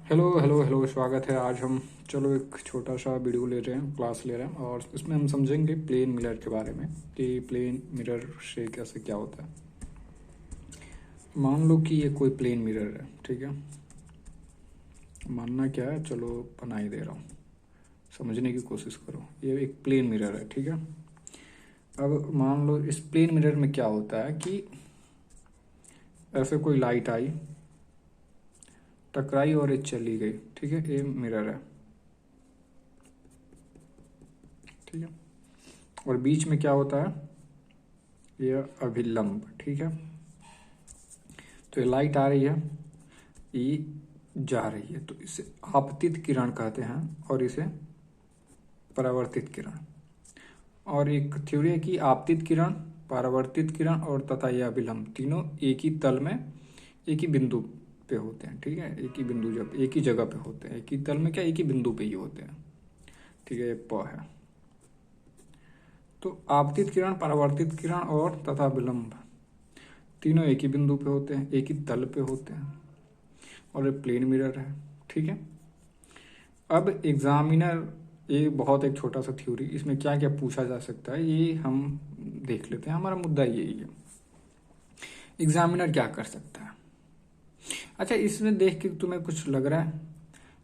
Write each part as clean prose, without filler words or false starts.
Hello hello hello, स्वागत है। आज हम चलो एक छोटा सा वीडियो ले रहे हैं, क्लास ले रहे हैं और इसमें हम समझेंगे प्लेन मिरर के बारे में कि प्लेन मिरर से कैसे क्या होता है। मान लो कि ये कोई प्लेन मिरर है, ठीक है। मानना क्या है, चलो बना ही दे रहा हूँ, समझने की कोशिश करो। ये एक प्लेन मिरर है, ठीक है। अब मान लो इस प्लेन मिरर में क्या होता है कि ऐसे कोई लाइट आई, टकराई और ये चली गई, ठीक है। ये मिरर है, ठीक है। और बीच में क्या होता है, ये अभिलंब, ठीक है। तो ये लाइट आ रही है, ये जा रही है, तो इसे आपतित किरण कहते हैं और इसे परावर्तित किरण। और एक थ्योरी है कि आपतित किरण, परावर्तित किरण और तथा यह अभिलंब तीनों एक ही तल में एक ही बिंदु पे होते हैं, ठीक है। एक ही बिंदु, जब एक ही जगह पे होते हैं, एक ही तल में क्या, एक ही बिंदु पे ही होते हैं, ठीक है। ये प है। तो आपतित किरण, परावर्तित किरण और तथा अभिलंब तीनों एक ही बिंदु पे होते हैं, एक ही तल पे होते हैं और ये प्लेन मिरर है, ठीक है। अब एग्जामिनर, ये बहुत एक छोटा सा थ्योरी, इसमें क्या क्या पूछा जा सकता है ये हम देख लेते हैं। हमारा मुद्दा यही है, एग्जामिनर क्या कर सकता है। अच्छा, इसमें देख के तुम्हें कुछ लग रहा है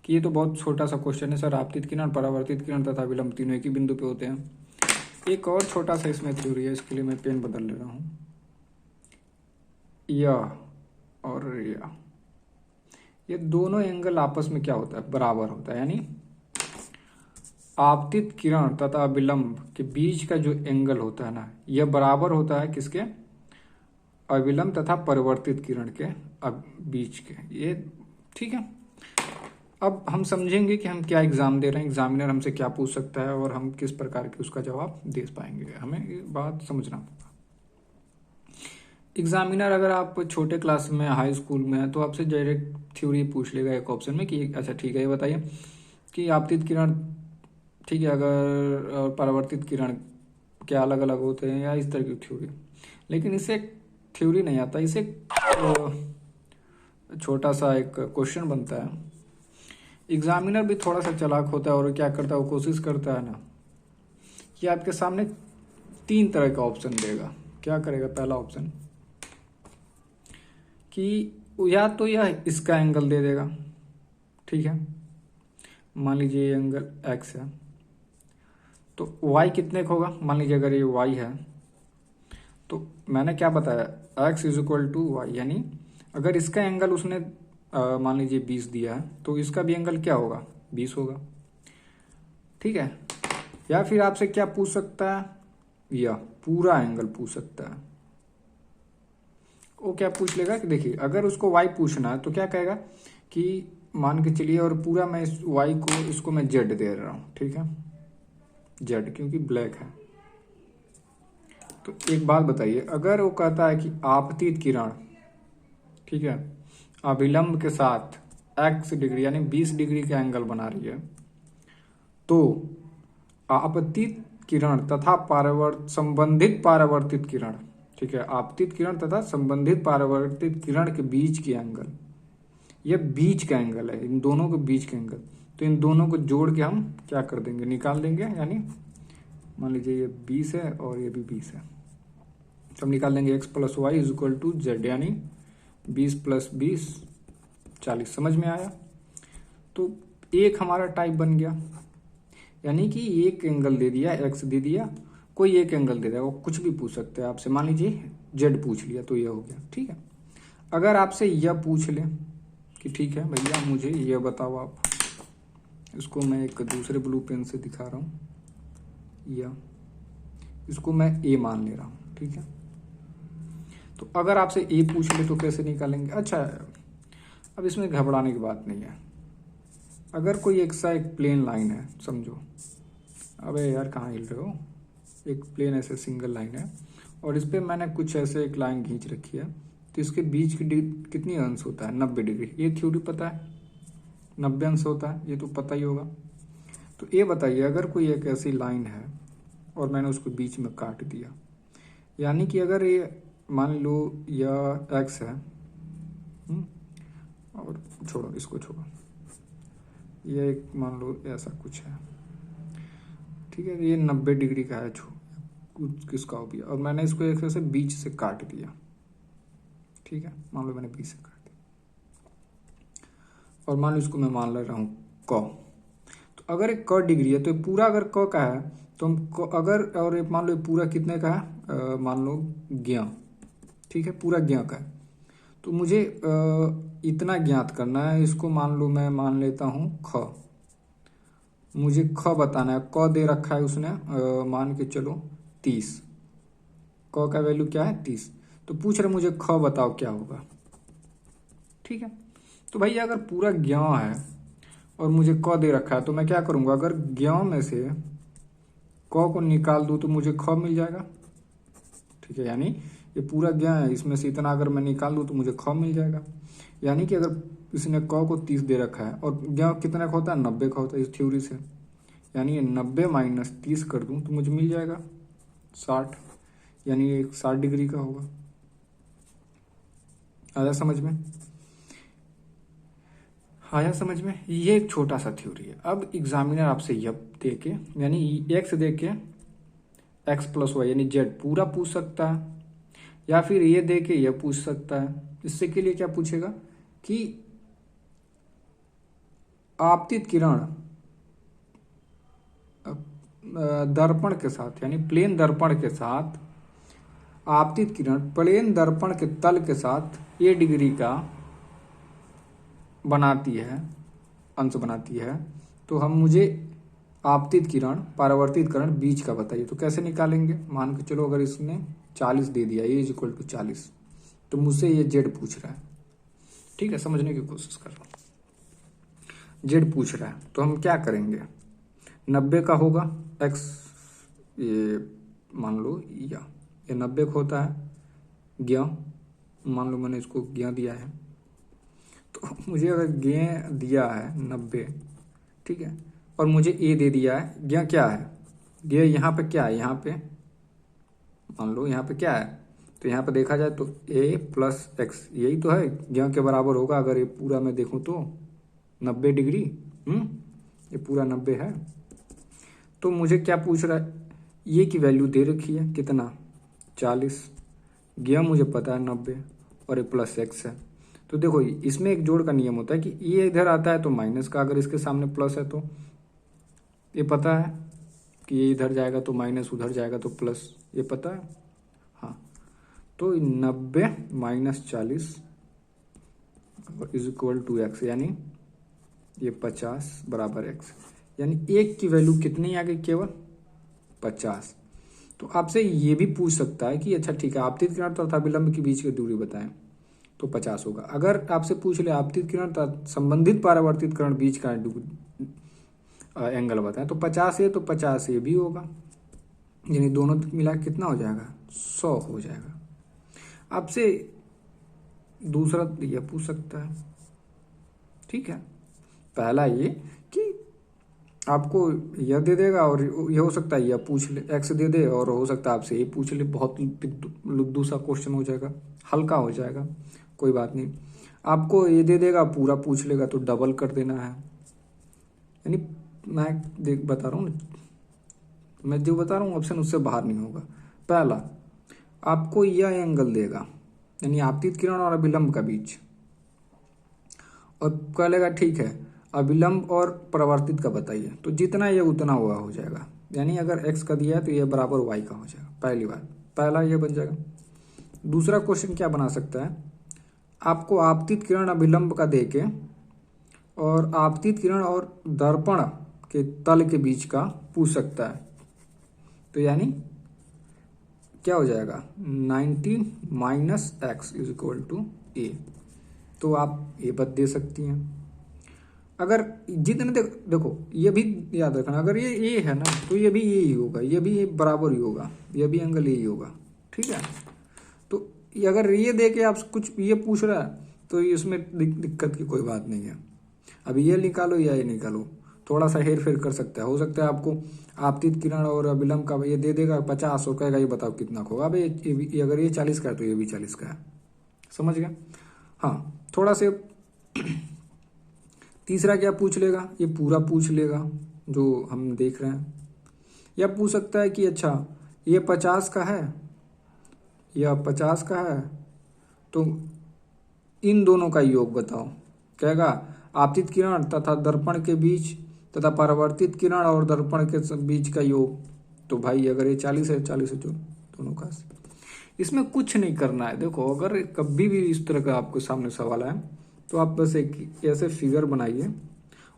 कि ये तो बहुत छोटा सा क्वेश्चन है सर, आपतित किरण, परावर्तित किरण तथा विलंब तीनों एक ही बिंदु पे होते हैं। एक और छोटा सा इसमें थ्योरी है, इसके लिए मैं पेन बदल ले रहा हूँ। यह और यह, ये दोनों एंगल आपस में क्या होता है, बराबर होता है। यानी आपतित किरण तथा विलंब के बीच का जो एंगल होता है ना, यह बराबर होता है किसके, अविलंब तथा परिवर्तित किरण के बीच के, ये ठीक है। अब हम समझेंगे कि हम क्या एग्जाम दे रहे हैं, एग्जामिनर हमसे क्या पूछ सकता है और हम किस प्रकार के उसका जवाब दे पाएंगे, हमें ये बात समझना होगा। एग्जामिनर अगर आप छोटे क्लास में, हाई स्कूल में है, तो आपसे डायरेक्ट थ्योरी पूछ लेगा एक ऑप्शन में कि अच्छा ठीक है, ये बताइए कि आपतित किरण, ठीक है, अगर और परावर्तित किरण क्या अलग अलग होते हैं, या इस तरह की थ्योरी। लेकिन इसे थ्योरी नहीं आता, इसे छोटा सा एक क्वेश्चन बनता है। एग्जामिनर भी थोड़ा सा चालाक होता है और क्या करता है, वो कोशिश करता है ना कि आपके सामने तीन तरह का ऑप्शन देगा। क्या करेगा, पहला ऑप्शन कि या तो यह इसका एंगल दे देगा, ठीक है। मान लीजिए ये एंगल एक्स है, तो वाई कितने का होगा, मान लीजिए अगर ये वाई है, तो मैंने क्या बताया, x is equal to y. यानी अगर इसका एंगल उसने मान लीजिए 20 दिया है, तो इसका भी एंगल क्या होगा, 20 होगा, ठीक है। या फिर आपसे क्या पूछ सकता है, या पूरा एंगल पूछ सकता है। वो क्या पूछ लेगा कि देखिए, अगर उसको वाई पूछना है तो क्या कहेगा कि मान के चलिए, और पूरा मैं इस वाई को, इसको मैं जेड दे रहा हूँ, ठीक है, जेड, क्योंकि ब्लैक है। तो एक बात बताइए, अगर वो कहता है कि आपतित किरण, ठीक है, अभिलंब के साथ x डिग्री यानी 20 डिग्री का एंगल बना रही है, तो आपतित किरण तथा संबंधित परावर्तित किरण, ठीक है, आपतित किरण तथा संबंधित परावर्तित किरण के बीच के एंगल, यह बीच का एंगल है, इन दोनों के बीच का एंगल। तो इन दोनों को जोड़ के हम क्या कर देंगे, निकाल देंगे। यानी मान लीजिए ये 20 है और ये भी 20 है, तो हम निकाल देंगे x plus y is equal to z, यानी 20 प्लस 20 40। समझ में आया। तो एक हमारा टाइप बन गया, यानी कि एक एंगल दे दिया, x दे दिया, कोई एक एंगल दे देगा, वो कुछ भी पूछ सकते हैं आपसे। मान लीजिए जेड पूछ लिया तो ये हो गया, ठीक है। अगर आपसे यह पूछ ले कि ठीक है भैया मुझे यह बताओ आप, इसको मैं एक दूसरे ब्लू पेन से दिखा रहा हूँ, या इसको मैं ए मान ले रहा हूँ, ठीक है। तो अगर आपसे ए पूछ ले तो कैसे निकालेंगे। अच्छा, अब इसमें घबराने की बात नहीं है। अगर कोई एक सा एक प्लेन लाइन है, समझो, अबे यार कहाँ हिल रहे हो, एक प्लेन ऐसे सिंगल लाइन है और इस पर मैंने कुछ ऐसे एक लाइन खींच रखी है, तो इसके बीच की कितनी अंश होता है, 90 डिग्री। ये थ्योरी पता है, 90 अंश होता है, ये तो पता ही होगा। तो ये बताइए, अगर कोई एक ऐसी लाइन है और मैंने उसको बीच में काट दिया, यानी कि अगर ये मान लो यह एक्स है, और छोड़ो, इसको छोड़ो, ये एक मान लो ऐसा कुछ है, ठीक है। ये 90 डिग्री का है, कुछ किसका हो भी, और मैंने इसको एक से बीच से काट दिया, ठीक है। मान लो मैंने बीच से काट दिया, और मान लो इसको मैं मान ले रहा हूँ क। तो अगर एक क डिग्री है तो ये पूरा अगर क का है तो हम अगर, और ये मान लो ये पूरा कितने का है, मान लो 11, ठीक है, पूरा 11 का है। तो मुझे इतना ज्ञात करना है, इसको मान लो मैं मान लेता हूँ ख। मुझे ख बताना है, क दे रखा है उसने, मान के चलो 30, क का वैल्यू क्या है 30। तो पूछ रहे मुझे ख बताओ क्या होगा, ठीक है। तो भाई अगर पूरा 11 है और मुझे क दे रखा है तो मैं क्या करूँगा, अगर 11 में से क को निकाल दूँ तो मुझे ख मिल जाएगा, ठीक है। यानी ये पूरा 11 है, इसमें से इतना अगर मैं निकाल दूँ तो मुझे ख मिल जाएगा। यानी कि अगर इसने क को 30 दे रखा है और 11 कितने का होता है, 90 का होता है इस थ्योरी से। यानी ये 90 माइनस 30 कर दूँ तो मुझे मिल जाएगा 60, यानी ये 60 डिग्री का होगा। आया समझ में, आया समझ में। ये एक छोटा सा थ्योरी है। अब एग्जामिनर आपसे यह दे के, यानी एक्स दे के एक्स प्लस वाई यानी जेड पूरा पूछ सकता है, या फिर ये दे के यह पूछ सकता है। इससे के लिए क्या पूछेगा कि आपतित किरण दर्पण के साथ, यानी प्लेन दर्पण के साथ, आपतित किरण प्लेन दर्पण के तल के साथ ए डिग्री का बनाती है, अंश बनाती है। तो हम मुझे आपतित किरण परावर्तित किरण बीच का बताइए। तो कैसे निकालेंगे, मान के चलो अगर इसने 40 दे दिया, ए इज इक्वल टू 40, तो मुझसे ये जेड पूछ रहा है, ठीक है, समझने की कोशिश कर रहा हूँ। जेड पूछ रहा है तो हम क्या करेंगे, 90 का होगा एक्स, ये मान लो या ये 90 का होता है 11, मान लो मैंने इसको 11 दिया है। तो मुझे अगर गे दिया है 90, ठीक है, और मुझे ए दे दिया है, गे क्या है, गे यहाँ पे क्या है, यहाँ पे मान लो यहाँ पे क्या है, तो यहाँ पे देखा जाए तो ए प्लस एक्स यही तो है, गे के बराबर होगा। अगर ये पूरा मैं देखूँ तो 90 डिग्री, ये पूरा 90 है। तो मुझे क्या पूछ रहा है, ये की वैल्यू दे रखी है कितना 40, गे मुझे पता है 90, और ये प्लस एक्स है। तो देखो इसमें एक जोड़ का नियम होता है कि ये इधर आता है तो माइनस का, अगर इसके सामने प्लस है तो ये पता है कि ये इधर जाएगा तो माइनस, उधर जाएगा तो प्लस, ये पता है। हाँ, तो 90 minus 40 is equal to x, यानी ये 50 बराबर एक्स, यानी एक की वैल्यू कितनी आ गई, केवल 50। तो आपसे ये भी पूछ सकता है कि अच्छा ठीक है, आपतित किरण तथा विलंब के बीच की दूरी बताएं, तो 50 होगा। अगर आपसे पूछ ले आपतित किरण तथा संबंधित परावर्तित किरण बीच का एंगल बताएं, तो 50 है तो 50 ये भी होगा, यानी दोनों मिला कितना हो जाएगा 100 हो जाएगा। आपसे दूसरा यह पूछ सकता है, ठीक है। पहला ये कि आपको यह दे देगा, और यह हो सकता है यह पूछ ले, एक्स दे दे, और हो सकता है आपसे ये पूछ ले, बहुत लुद्दू सा क्वेश्चन हो जाएगा, हल्का हो जाएगा, कोई बात नहीं। आपको ये दे देगा, पूरा पूछ लेगा तो डबल कर देना है। यानी मैं बता रहा हूँ, मैं जो बता रहा हूँ ऑप्शन उससे बाहर नहीं होगा। पहला आपको यह एंगल देगा, यानी आपतित किरण और अभिलंब का बीच, और कह लेगा ठीक है अभिलंब और परावर्तित का बताइए, तो जितना ये उतना हुआ हो जाएगा। यानी अगर x का दिया है तो ये बराबर y का हो जाएगा, पहली बात, पहला ये बन जाएगा। दूसरा क्वेश्चन क्या बना सकता है, आपको आपतित किरण अभिलंब का देके और आपतित किरण और दर्पण के तल के बीच का पूछ सकता है। तो यानी क्या हो जाएगा 90 minus x is equal to a. तो आप ये बात दे सकती हैं। अगर जितने देखो ये भी याद रखना, अगर ये ए है ना तो ये भी ये ही होगा, ये भी ये बराबर ही होगा, ये भी एंगल यही होगा, ठीक है। तो अगर ये दे के आप कुछ ये पूछ रहा है तो इसमें दिक्कत की कोई बात नहीं है। अभी ये निकालो या ये निकालो, थोड़ा सा हेर फेर कर सकता है। हो सकता है आपको आपतित किरण और अभिलंब का ये दे देगा 50 और कहेगा ये बताओ कितना का होगा। अब अगर ये 40 का है तो ये भी 40 का है, समझ गया। हाँ, थोड़ा से तीसरा क्या पूछ लेगा, ये पूरा पूछ लेगा जो हम देख रहे हैं। या पूछ सकता है कि अच्छा ये 50 का है या 50 का है, तो इन दोनों का योग बताओ। कहेगा आपतित किरण तथा दर्पण के बीच तथा परावर्तित किरण और दर्पण के बीच का योग। तो भाई अगर ये 40 है, 40 है जो दोनों का। इसमें कुछ नहीं करना है। देखो अगर कभी भी इस तरह का आपके सामने सवाल है तो आप बस एक ऐसे फिगर बनाइए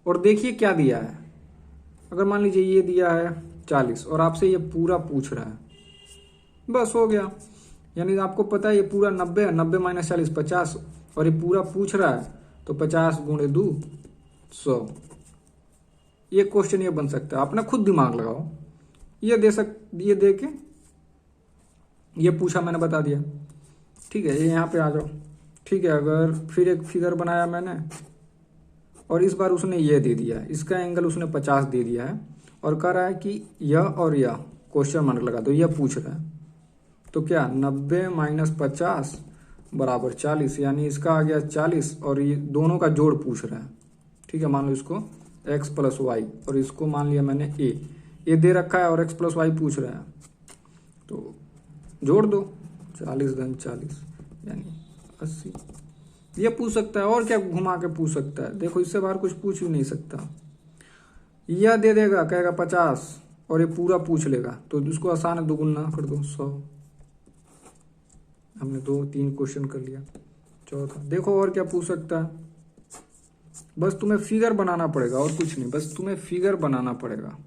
और देखिए क्या दिया है। अगर मान लीजिए ये दिया है 40 और आपसे ये पूरा पूछ रहा है, बस हो गया। यानी आपको पता है ये पूरा 90 है, 90 माइनस 40 50, और ये पूरा पूछ रहा है तो 50 गुणे 2 100। ये क्वेश्चन ये बन सकता है, अपना खुद दिमाग लगाओ। ये दे के ये पूछा मैंने बता दिया, ठीक है। ये यहाँ पे आ जाओ, ठीक है। अगर फिर एक फिगर बनाया मैंने और इस बार उसने ये दे दिया, इसका एंगल उसने 50 दे दिया है और कह रहा है कि यह और यह क्वेश्चन मार्क लगा दो, यह पूछ रहा है। तो क्या 90 माइनस 50 बराबर 40, यानी इसका आ गया 40 और ये दोनों का जोड़ पूछ रहा है, ठीक है। मान लो इसको x प्लस वाई और इसको मान लिया मैंने ए दे रखा है और x प्लस वाई पूछ रहा है, तो जोड़ दो 40 धन 40 यानी 80। ये पूछ सकता है और क्या घुमा के पूछ सकता है। देखो इससे बाहर कुछ पूछ ही नहीं सकता। यह दे देगा, कहेगा 50 और ये पूरा पूछ लेगा, तो उसको आसान है, दुगुना कर दो 100। हमने 2-3 क्वेश्चन कर लिया। चौथा देखो और क्या पूछ सकता है। बस तुम्हें फिगर बनाना पड़ेगा और कुछ नहीं, बस तुम्हें फिगर बनाना पड़ेगा।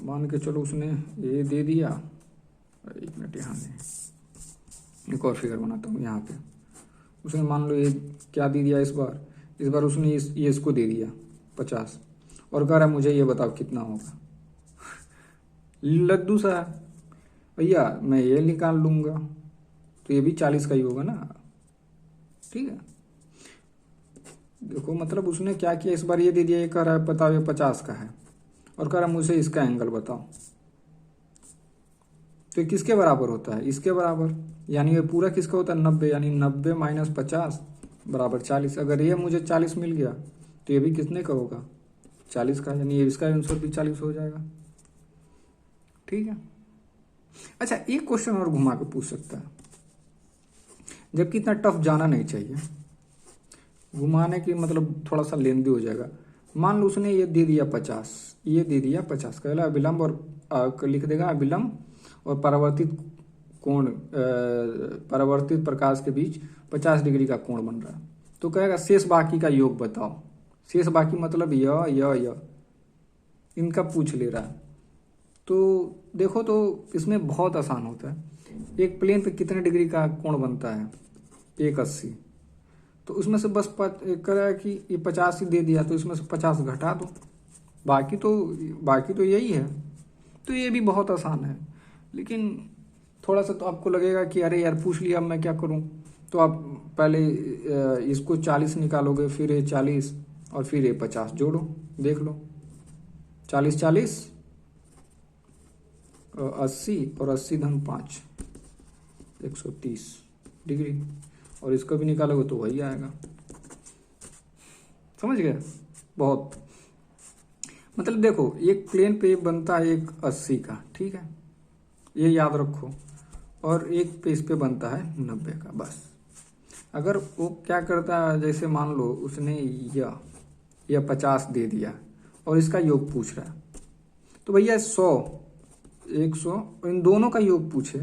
मान के चलो उसने ये दे दिया, एक मिनट यहाँ नहीं, एक और फिगर बनाता हूँ। यहाँ पे उसने मान लो ये क्या दे दिया, इस बार उसने ये इसको दे दिया 50 और कह रहा है मुझे ये बताओ कितना होगा। लद्दू सा है भैया, मैं ये निकाल लूंगा तो ये भी 40 का ही होगा ना, ठीक है। देखो मतलब उसने क्या किया, इस बार ये दे दिया, ये कह रहा है बताओ ये 50 का है और कह रहा है मुझे इसका एंगल बताओ। तो किसके बराबर होता है, इसके बराबर। यानी ये पूरा किसका होता है 90, यानी 90 माइनस 50 बराबर 40। अगर ये मुझे 40 मिल गया तो ये भी कितने का होगा 40 का, यानी इसका आंसर भी 40 हो जाएगा, ठीक है। अच्छा एक क्वेश्चन और घुमा के पूछ सकता है, जबकि इतना टफ जाना नहीं चाहिए। घुमाने की मतलब थोड़ा सा लेंदी हो जाएगा। मान लो उसने ये दे दिया 50, ये दे दिया 50 का अभिलंब और लिख देगा अभिलंब और परावर्तित कोण, परावर्तित प्रकाश के बीच 50 डिग्री का कोण बन रहा है। तो कहेगा शेष बाकी का योग बताओ। शेष बाकी मतलब य इनका पूछ ले रहा है। तो देखो तो इसमें बहुत आसान होता है। एक प्लेन पे कितने डिग्री का कोण बनता है 180, तो उसमें से बस कह रहा है कि ये 50 ही दे दिया, तो इसमें से 50 घटा दो, बाकी तो यही है। तो ये भी बहुत आसान है, लेकिन थोड़ा सा तो आपको लगेगा कि अरे यार पूछ लिया अब मैं क्या करूं। तो आप पहले इसको 40 निकालोगे, फिर ये 40 और फिर ये 50 जोड़ो, देख लो 40 40 80 और 80 धन 5 130 डिग्री, और इसका भी निकालोगे तो वही आएगा। समझ गए। बहुत मतलब देखो एक प्लेन पे बनता है एक 80 का, ठीक है, ये याद रखो, और एक पे इस पे बनता है 90 का। बस अगर वो क्या करता है, जैसे मान लो उसने यह 50 दे दिया और इसका योग पूछ रहा है, तो भैया 100 100 इन दोनों का योग पूछे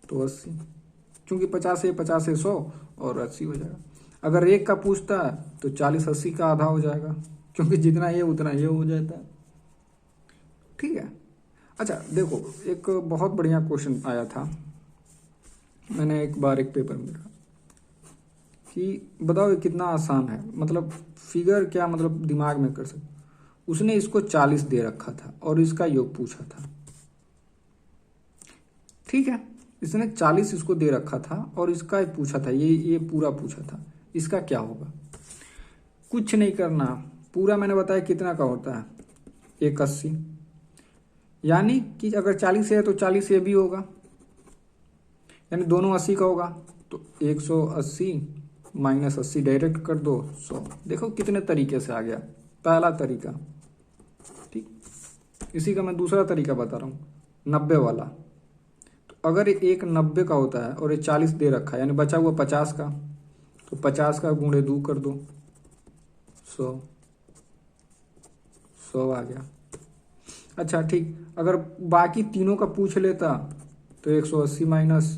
तो 80, क्योंकि 50 है 100 और 80 हो जाएगा। अगर एक का पूछता है तो 40 80 का आधा हो जाएगा, क्योंकि जितना ये उतना ये हो जाता है, ठीक है। अच्छा देखो एक बहुत बढ़िया क्वेश्चन आया था, मैंने एक बार एक पेपर में देखा कि बताओ ये कितना आसान है, मतलब फिगर क्या मतलब दिमाग में कर सकते। उसने इसको 40 दे रखा था और इसका योग पूछा था, ठीक है। इसने 40 इसको दे रखा था और इसका पूछा था, ये पूरा पूछा था, इसका क्या होगा। कुछ नहीं करना, पूरा मैंने बताया कितना का होता है 180, यानी कि अगर 40 है तो 40 ये भी होगा, यानी दोनों 80 का होगा, तो 180 -80 डायरेक्ट कर दो 100। देखो कितने तरीके से आ गया, पहला तरीका। ठीक, इसी का मैं दूसरा तरीका बता रहा हूँ, 90 वाला। तो अगर एक 90 का होता है और ये 40 दे रखा है, यानी बचा हुआ 50 का, तो 50 का गुणे 2 कर दो 100, 100 आ गया। अच्छा ठीक, अगर बाकी तीनों का पूछ लेता तो 180 माइनस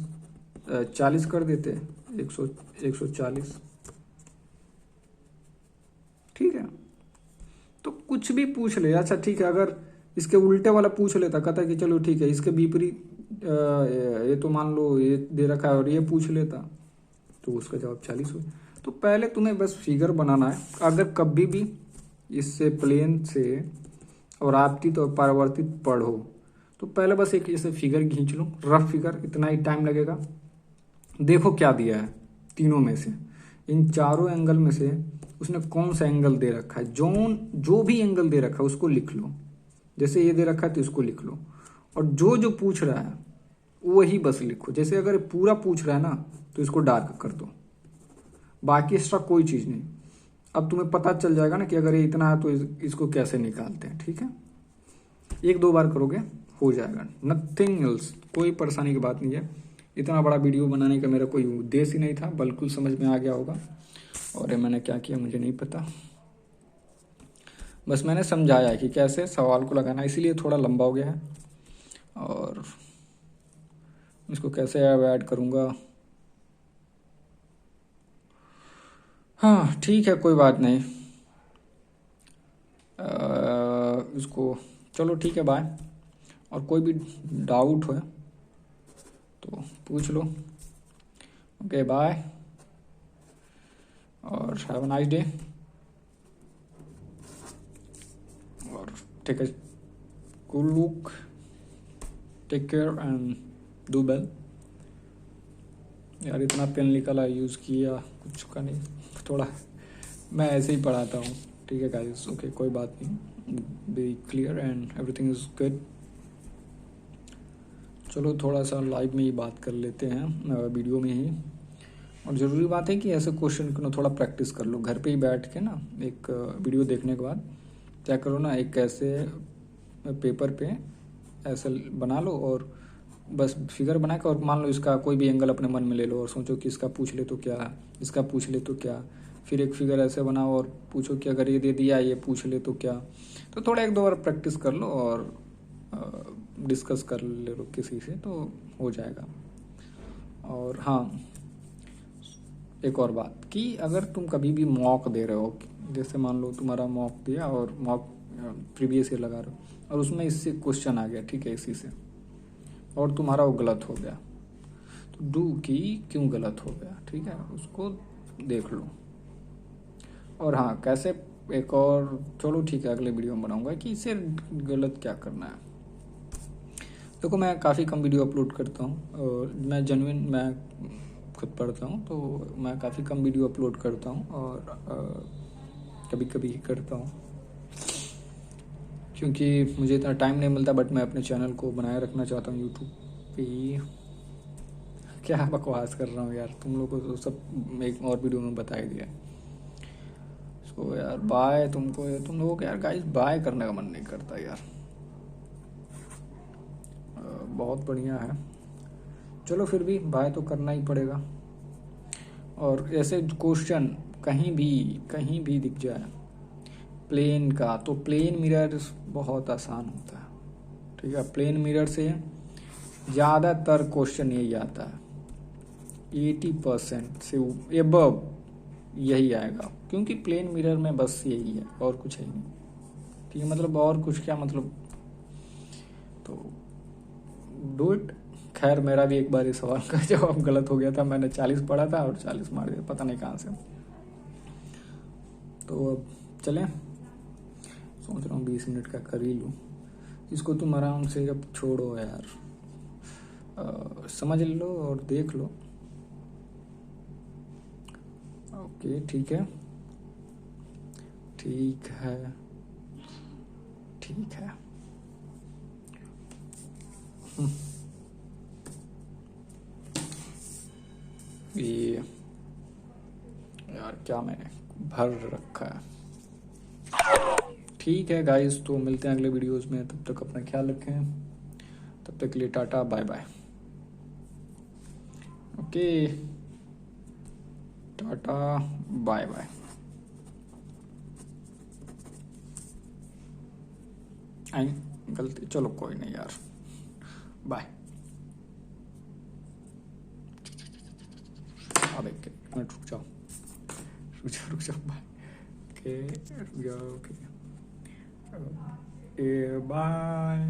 40 कर देते, 140। ठीक है, तो कुछ भी पूछ ले। अच्छा ठीक है, अगर इसके उल्टे वाला पूछ लेता, कहता कि चलो ठीक है इसके विपरीत ये तो मान लो ये दे रखा है और ये पूछ लेता, तो उसका जवाब 40 हो। तो पहले तुम्हें बस फिगर बनाना है। अगर कभी भी इससे प्लेन से और आपतित और परावर्तित पढ़ो तो पहले बस एक ऐसे फिगर खींच लो, रफ फिगर, इतना ही टाइम लगेगा। देखो क्या दिया है तीनों में से, इन चारों एंगल में से उसने कौन सा एंगल दे रखा है। जो भी एंगल दे रखा है उसको लिख लो, जैसे ये दे रखा है तो इसको लिख लो, और जो जो पूछ रहा है वही बस लिखो। जैसे अगर पूरा पूछ रहा है ना तो इसको डार्क कर दो, बाकी एक्स्ट्रा कोई चीज़ नहीं। अब तुम्हें पता चल जाएगा ना कि अगर ये इतना है तो इसको कैसे निकालते हैं। ठीक है, एक दो बार करोगे हो जाएगा, नथिंग एल्स, कोई परेशानी की बात नहीं है। इतना बड़ा वीडियो बनाने का मेरा कोई उद्देश्य ही नहीं था, बिल्कुल समझ में आ गया होगा। और ये मैंने क्या किया मुझे नहीं पता, बस मैंने समझाया कि कैसे सवाल को लगाना, इसीलिए थोड़ा लंबा हो गया है। और इसको कैसे ऐड करूँगा, हाँ ठीक है कोई बात नहीं। इसको चलो ठीक है, बाय। और कोई भी डाउट हो तो पूछ लो। ओके बाय, और हैव अ नाइस डे। और take a cool look, take care and do well. यार इतना पेन निकला, यूज़ किया कुछ का नहीं, थोड़ा मैं ऐसे ही पढ़ाता हूँ। ठीक है गाइस, ओके कोई बात नहीं, be clear and everything is good. चलो थोड़ा सा लाइव में ही बात कर लेते हैं, वीडियो में ही। और ज़रूरी बात है कि ऐसे क्वेश्चन को ना थोड़ा प्रैक्टिस कर लो घर पे ही बैठ के ना। एक वीडियो देखने के बाद क्या करो ना, एक ऐसे पेपर पे ऐसे बना लो और बस फिगर बना के, और मान लो इसका कोई भी एंगल अपने मन में ले लो और सोचो कि इसका पूछ ले तो क्या, इसका पूछ ले तो क्या। फिर एक फिगर ऐसे बनाओ और पूछो कि अगर ये दे दिया ये पूछ ले तो क्या। तो थोड़ा एक दो बार प्रैक्टिस कर लो और डिस्कस कर ले लो किसी से, तो हो जाएगा। और हाँ, एक और बात कि अगर तुम कभी भी मॉक दे रहे हो, जैसे मान लो तुम्हारा मॉक दिया और मॉक प्रीवियस ईयर लगा रहे हो और उसमें इससे क्वेश्चन आ गया, ठीक है, इसी से, और तुम्हारा वो गलत हो गया, तो डू कि क्यों गलत हो गया, ठीक है, उसको देख लो। और हाँ कैसे, एक और चलो ठीक है अगले वीडियो में बनाऊंगा कि इसे गलत क्या करना है। देखो मैं काफ़ी कम वीडियो अपलोड करता हूँ और मैं जेन्युइन, मैं खुद पढ़ता हूँ तो मैं काफ़ी कम वीडियो अपलोड करता हूँ और कभी कभी ही करता हूँ क्योंकि मुझे इतना टाइम नहीं मिलता। बट मैं अपने चैनल को बनाए रखना चाहता हूँ यूट्यूब पे। क्या बकवास कर रहा हूँ यार, तुम लोगों को तो सब एक और वीडियो में बता ही दिया। सो यार बाय, तुम लोगों को यार गाइस बाय करने का मन नहीं करता यार। बहुत बढ़िया है, चलो फिर भी बाय तो करना ही पड़ेगा। और ऐसे क्वेश्चन कहीं भी दिख जाए प्लेन का, तो प्लेन मिरर बहुत आसान होता है। ठीक है, प्लेन मिरर से ज़्यादातर क्वेश्चन यही आता है, 80% से एबव यही आएगा, क्योंकि प्लेन मिरर में बस यही है और कुछ है ही नहीं। ठीक है, मतलब और कुछ क्या मतलब, तो डू इट। खैर मेरा भी एक बार इस सवाल का जवाब गलत हो गया था, मैंने 40 पढ़ा था और 40 मार दिया, पता नहीं कहाँ से। तो अब चलें, सोच रहा हूँ 20 मिनट का कर ही लूँ इसको। तुम आराम से अब छोड़ो यार, समझ लो और देख लो। ओके ठीक है, ठीक है, ठीक है। ये यार क्या मैंने भर रखा है। ठीक है गाइस, तो मिलते हैं अगले वीडियोस में, तब तक अपना ख्याल रखें, तब तक के लिए tata bye bye. Okay, tata bye bye. आई गलती, चलो कोई नहीं यार, बाय। अब एक मिनट रुक जाओ, रुक जाओ बाय। ओके रुक जाओ, ओके बाय।